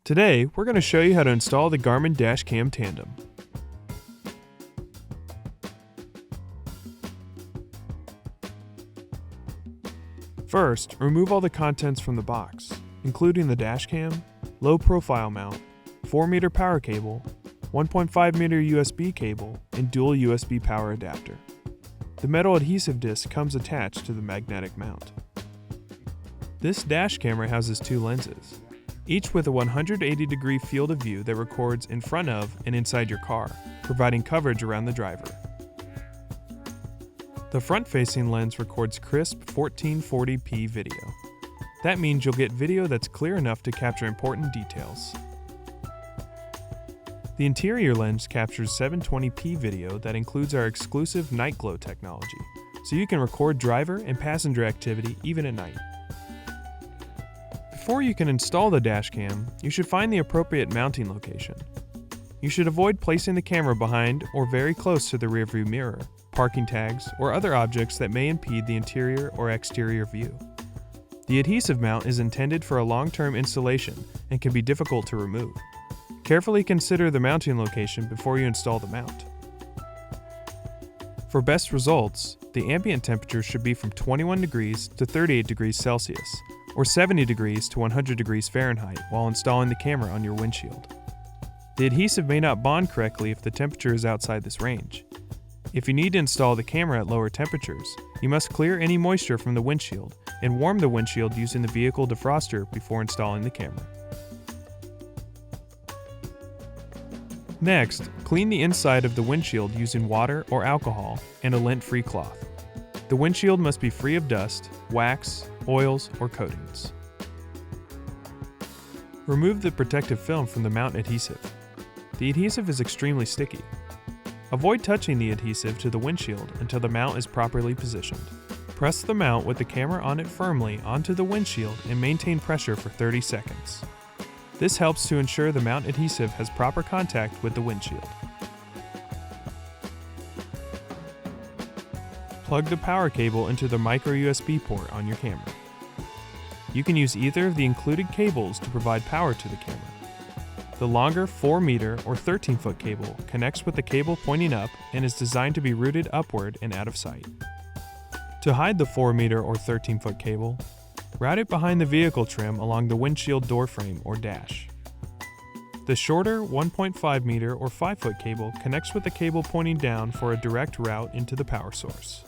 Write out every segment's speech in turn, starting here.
Today, we're going to show you how to install the Garmin Dash Cam Tandem. First, remove all the contents from the box, including the dash cam, low profile mount, 4-meter power cable, 1.5-meter USB cable, and dual USB power adapter. The metal adhesive disc comes attached to the magnetic mount. This dash camera houses two lenses, each with a 180-degree field of view that records in front of and inside your car, providing coverage around the driver. The front-facing lens records crisp 1440p video. That means you'll get video that's clear enough to capture important details. The interior lens captures 720p video that includes our exclusive night glow technology, so you can record driver and passenger activity even at night. Before you can install the dash cam, you should find the appropriate mounting location. You should avoid placing the camera behind or very close to the rearview mirror, parking tags, or other objects that may impede the interior or exterior view. The adhesive mount is intended for a long-term installation and can be difficult to remove. Carefully consider the mounting location before you install the mount. For best results, the ambient temperature should be from 21 degrees to 38 degrees Celsius, or 70 degrees to 100 degrees Fahrenheit while installing the camera on your windshield. The adhesive may not bond correctly if the temperature is outside this range. If you need to install the camera at lower temperatures, you must clear any moisture from the windshield and warm the windshield using the vehicle defroster before installing the camera. Next, clean the inside of the windshield using water or alcohol and a lint-free cloth. The windshield must be free of dust, wax, oils, or coatings. Remove the protective film from the mount adhesive. The adhesive is extremely sticky. Avoid touching the adhesive to the windshield until the mount is properly positioned. Press the mount with the camera on it firmly onto the windshield and maintain pressure for 30 seconds. This helps to ensure the mount adhesive has proper contact with the windshield. Plug the power cable into the micro USB port on your camera. You can use either of the included cables to provide power to the camera. The longer 4-meter or 13-foot cable connects with the cable pointing up and is designed to be routed upward and out of sight. To hide the 4-meter or 13-foot cable, route it behind the vehicle trim along the windshield door frame or dash. The shorter 1.5-meter or 5-foot cable connects with the cable pointing down for a direct route into the power source.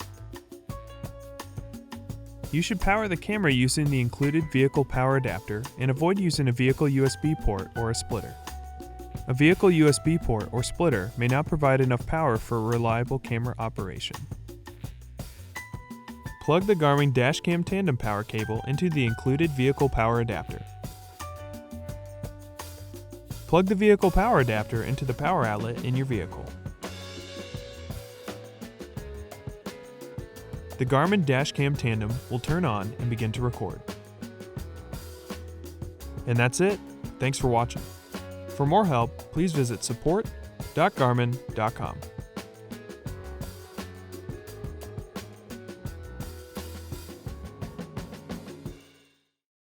You should power the camera using the included vehicle power adapter and avoid using a vehicle USB port or a splitter. A vehicle USB port or splitter may not provide enough power for a reliable camera operation. Plug the Garmin Dash Cam Tandem power cable into the included vehicle power adapter. Plug the vehicle power adapter into the power outlet in your vehicle. The Garmin Dash Cam Tandem will turn on and begin to record. And that's it. Thanks for watching. For more help, please visit support.garmin.com.